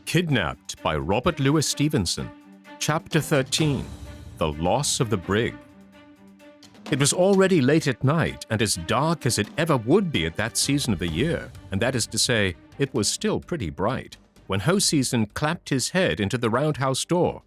Kidnapped by Robert Louis Stevenson. Chapter 13. The Loss of the Brig. It was already late at night and as dark as it ever would be at that season of the year, and that is to say, it was still pretty bright, when Hoseason clapped his head into the roundhouse door.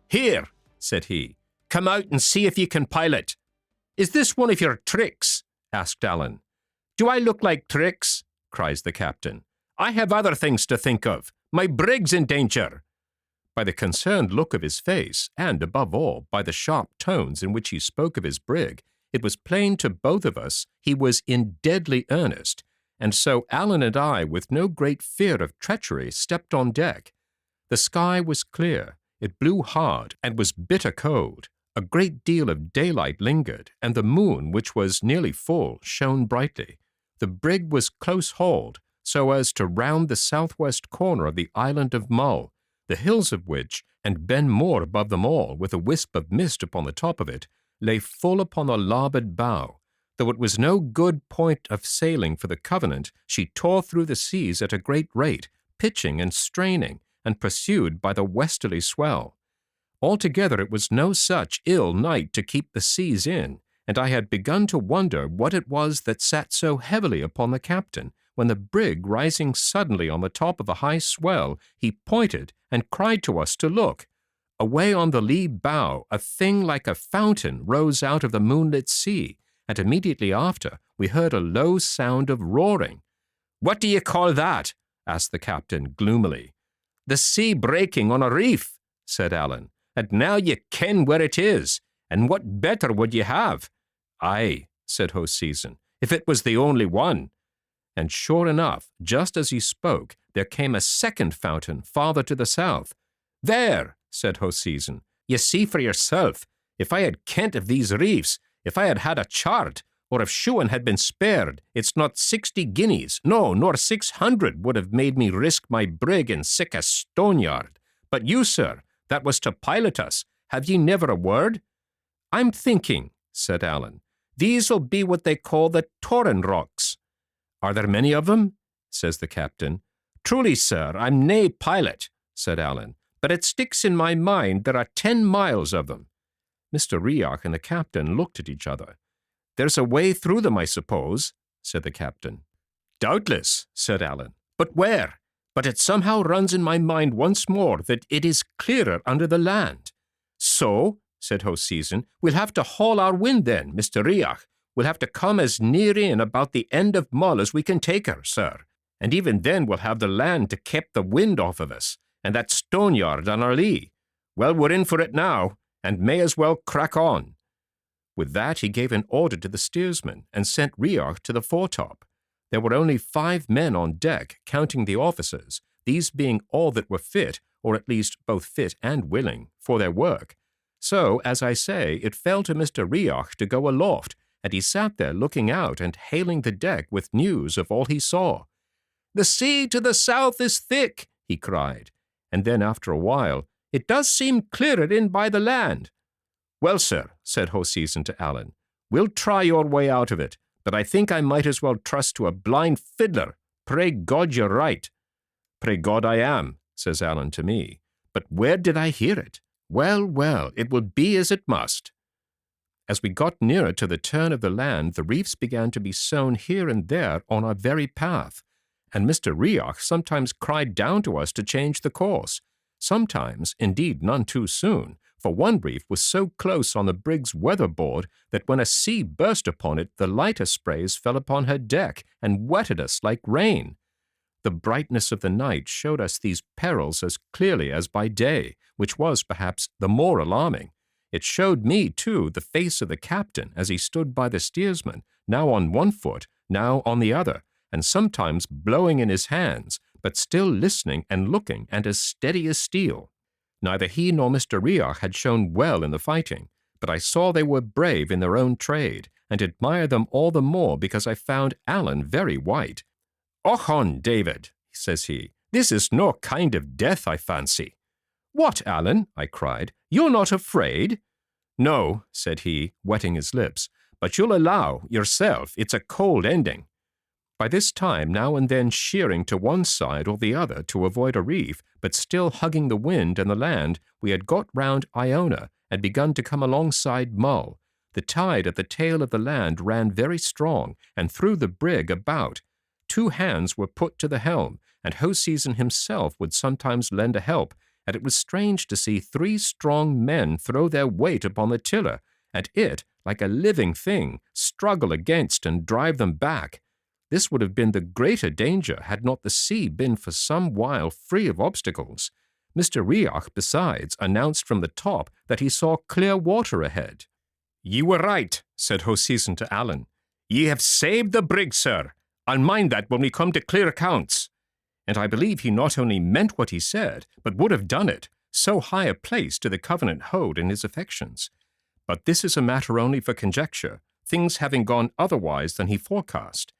"Here," said he, "come out and see if you can pilot." "Is this one of your tricks?" asked Allen. "Do I look like tricks?" cries the captain. "I have other things to think of. My brig's in danger." By the concerned look of his face, and above all, by the sharp tones in which he spoke of his brig, it was plain to both of us he was in deadly earnest, and so Allen and I, with no great fear of treachery, stepped on deck. The sky was clear, it blew hard, and was bitter cold. A great deal of daylight lingered, and the moon, which was nearly full, shone brightly. The brig was close-hauled, so as to round the southwest corner of the island of Mull, the hills of which, and Ben Moor above them all, with a wisp of mist upon the top of it, lay full upon the larboard bow. Though it was no good point of sailing for the Covenant, she tore through the seas at a great rate, pitching and straining, and pursued by the westerly swell. Altogether it was no such ill night to keep the seas in, and I had begun to wonder what it was that sat so heavily upon the captain, when the brig, rising suddenly on the top of a high swell, he pointed and cried to us to look. Away on the lee bow, a thing like a fountain rose out of the moonlit sea, and immediately after we heard a low sound of roaring. "What do you call that?" asked the captain gloomily. "The sea breaking on a reef," said Allen, "and now you ken where it is, and what better would you have?" "Aye," said Hoseason, "if it was the only one." And sure enough, just as he spoke, there came a second fountain farther to the south. "There," said Hoseason, "you see for yourself. If I had kent of these reefs, if I had had a chart, or if shoeing had been spared, it's not 60 guineas, no, nor 600 would have made me risk my brig in sic a stone-yard. But you, sir, that was to pilot us, have ye never a word?" "I'm thinking," said Allen. "These'll be what they call the Torrin Rocks." "Are there many of them?" says the captain. "Truly, sir, I'm nae pilot," said Allen, "but it sticks in my mind there are 10 miles of them." Mr. Rioch and the captain looked at each other. "There's a way through them, I suppose," said the captain. "Doubtless," said Allen, "but where? But it somehow runs in my mind once more that it is clearer under the land." "So," said Hoseason, "we'll have to haul our wind then, Mr. Rioch. We'll have to come as near in about the end of Mull as we can take her, sir. And even then we'll have the land to keep the wind off of us, and that stone-yard on our lee. Well, we're in for it now, and may as well crack on." With that he gave an order to the steersman, and sent Rioch to the foretop. There were only 5 men on deck, counting the officers, these being all that were fit, or at least both fit and willing, for their work. So, as I say, it fell to Mr. Rioch to go aloft, and he sat there looking out and hailing the deck with news of all he saw. "The sea to the south is thick," he cried, and then after a while, "It does seem clearer in by the land." "Well, sir," said Hoseason to Allen, "we'll try your way out of it, but I think I might as well trust to a blind fiddler. Pray God you're right." "Pray God I am," says Allen to me, "but where did I hear it? Well, well, it will be as it must." As we got nearer to the turn of the land, the reefs began to be sown here and there on our very path, and Mr. Rioch sometimes cried down to us to change the course. Sometimes, indeed none too soon, for one reef was so close on the brig's weatherboard that when a sea burst upon it, the lighter sprays fell upon her deck and wetted us like rain. The brightness of the night showed us these perils as clearly as by day, which was perhaps the more alarming. It showed me, too, the face of the captain as he stood by the steersman, now on one foot, now on the other, and sometimes blowing in his hands, but still listening and looking and as steady as steel. Neither he nor Mr. Rioch had shown well in the fighting, but I saw they were brave in their own trade, and admired them all the more because I found Allen very white. "Och, David," says he, "this is no kind of death, I fancy." "What, Allen?" I cried. "You're not afraid?" "No," said he, wetting his lips, "but you'll allow, yourself, it's a cold ending." By this time, now and then sheering to one side or the other to avoid a reef, but still hugging the wind and the land, we had got round Iona and begun to come alongside Mull. The tide at the tail of the land ran very strong and threw the brig about. 2 hands were put to the helm, and Hoseason himself would sometimes lend a help, and it was strange to see 3 strong men throw their weight upon the tiller, and it, like a living thing, struggle against and drive them back. This would have been the greater danger had not the sea been for some while free of obstacles. Mr. Riach, besides, announced from the top that he saw clear water ahead. "Ye were right," said Hoseason to Allen. "Ye have saved the brig, sir. I'll mind that when we come to clear accounts." And I believe he not only meant what he said, but would have done it, so high a place did the Covenant hold in his affections. But this is a matter only for conjecture, things having gone otherwise than he forecast.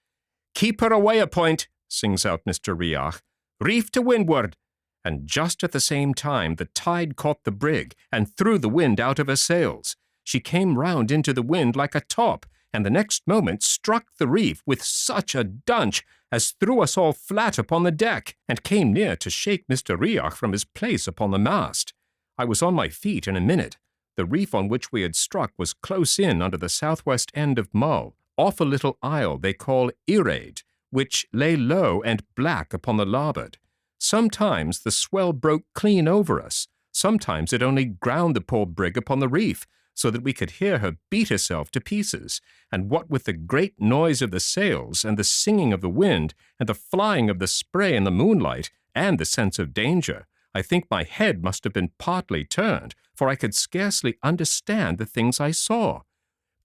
"Keep her away a point," sings out Mr. Riach. "Reef to windward." And just at the same time the tide caught the brig and threw the wind out of her sails. She came round into the wind like a top, and the next moment struck the reef with such a dunch as threw us all flat upon the deck, and came near to shake Mr. Riach from his place upon the mast. I was on my feet in a minute. The reef on which we had struck was close in under the southwest end of Mull, off a little isle they call Irade, which lay low and black upon the larboard. Sometimes the swell broke clean over us, sometimes it only ground the poor brig upon the reef, so that we could hear her beat herself to pieces, and what with the great noise of the sails, and the singing of the wind, and the flying of the spray in the moonlight, and the sense of danger, I think my head must have been partly turned, for I could scarcely understand the things I saw.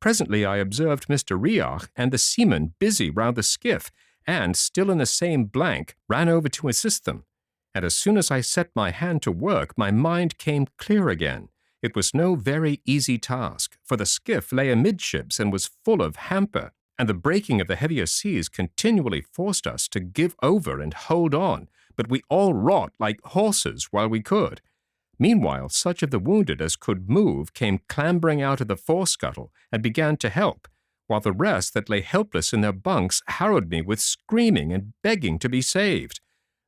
Presently I observed Mr. Riach and the seamen busy round the skiff, and, still in the same blank, ran over to assist them. And as soon as I set my hand to work, my mind came clear again. It was no very easy task, for the skiff lay amidships and was full of hamper, and the breaking of the heavier seas continually forced us to give over and hold on, but we all wrought like horses while we could. Meanwhile, such of the wounded as could move came clambering out of the forescuttle and began to help, while the rest that lay helpless in their bunks harrowed me with screaming and begging to be saved.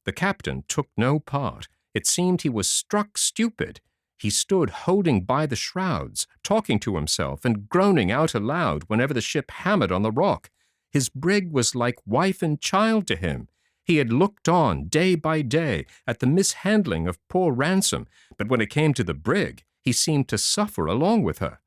The captain took no part. It seemed he was struck stupid. He stood holding by the shrouds, talking to himself and groaning out aloud whenever the ship hammered on the rock. His brig was like wife and child to him. He had looked on day by day at the mishandling of poor Ransom, but when it came to the brig, he seemed to suffer along with her.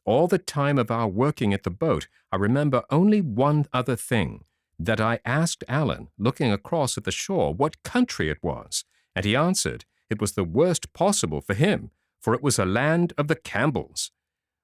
All the time of our working at the boat, I remember only one other thing, that I asked Allen, looking across at the shore, what country it was, and he answered, it was the worst possible for him, for it was a land of the Campbells.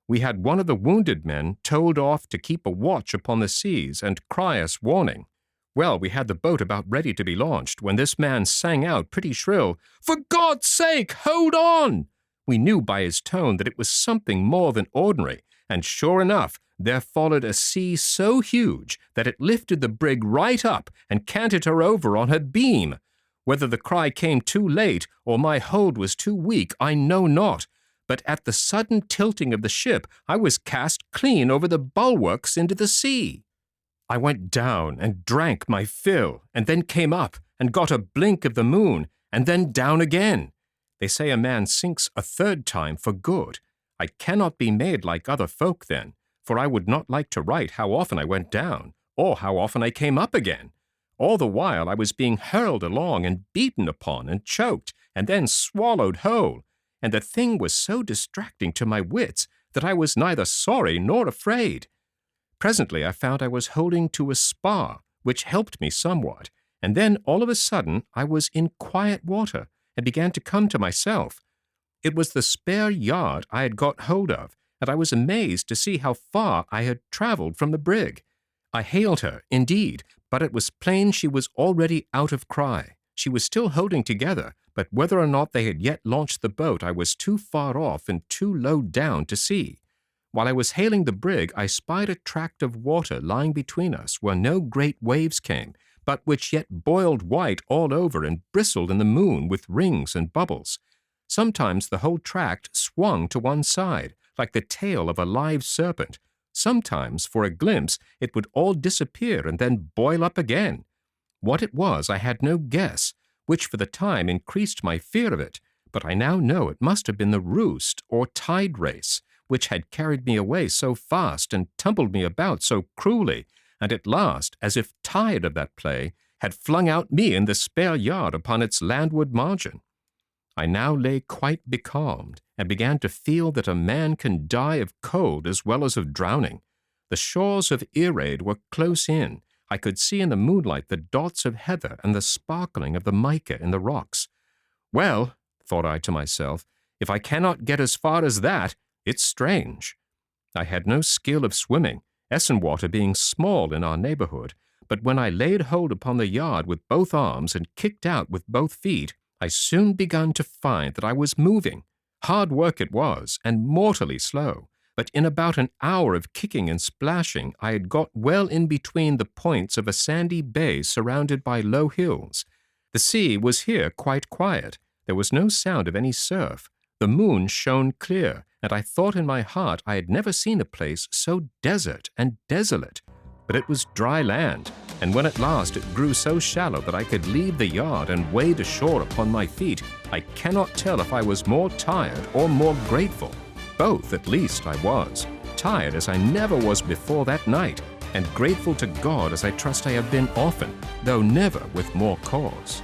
We had one of the wounded men told off to keep a watch upon the seas and cry us warning. Well, we had the boat about ready to be launched when this man sang out pretty shrill, "For God's sake, hold on!" We knew by his tone that it was something more than ordinary, and sure enough, there followed a sea so huge that it lifted the brig right up and canted her over on her beam. Whether the cry came too late or my hold was too weak, I know not, but at the sudden tilting of the ship, I was cast clean over the bulwarks into the sea. I went down and drank my fill, and then came up and got a blink of the moon, and then down again. They say a man sinks a 3rd time for good. I cannot be made like other folk then, for I would not like to write how often I went down, or how often I came up again. All the while I was being hurled along and beaten upon and choked and then swallowed whole, and the thing was so distracting to my wits that I was neither sorry nor afraid. Presently I found I was holding to a spar, which helped me somewhat, and then all of a sudden I was in quiet water and began to come to myself. It was the spare yard I had got hold of, and I was amazed to see how far I had travelled from the brig. I hailed her, indeed, but it was plain she was already out of cry. She was still holding together, but whether or not they had yet launched the boat I was too far off and too low down to see. While I was hailing the brig, I spied a tract of water lying between us where no great waves came, but which yet boiled white all over and bristled in the moon with rings and bubbles. Sometimes the whole tract swung to one side, like the tail of a live serpent. Sometimes, for a glimpse, it would all disappear and then boil up again. What it was, I had no guess, which for the time increased my fear of it, but I now know it must have been the roost or tide race, which had carried me away so fast and tumbled me about so cruelly, and at last, as if tired of that play, had flung out me in the spare yard upon its landward margin. I now lay quite becalmed, and began to feel that a man can die of cold as well as of drowning. The shores of Earaid were close in. I could see in the moonlight the dots of heather and the sparkling of the mica in the rocks. Well, thought I to myself, if I cannot get as far as that, it's strange. I had no skill of swimming, Essen water being small in our neighborhood, but when I laid hold upon the yard with both arms and kicked out with both feet, I soon begun to find that I was moving. Hard work it was, and mortally slow, but in about an hour of kicking and splashing I had got well in between the points of a sandy bay surrounded by low hills. The sea was here quite quiet. There was no sound of any surf. The moon shone clear, and I thought in my heart I had never seen a place so desert and desolate. But it was dry land, and when at last it grew so shallow that I could leave the yard and wade ashore upon my feet, I cannot tell if I was more tired or more grateful. Both, at least, I was. Tired as I never was before that night, and grateful to God as I trust I have been often, though never with more cause.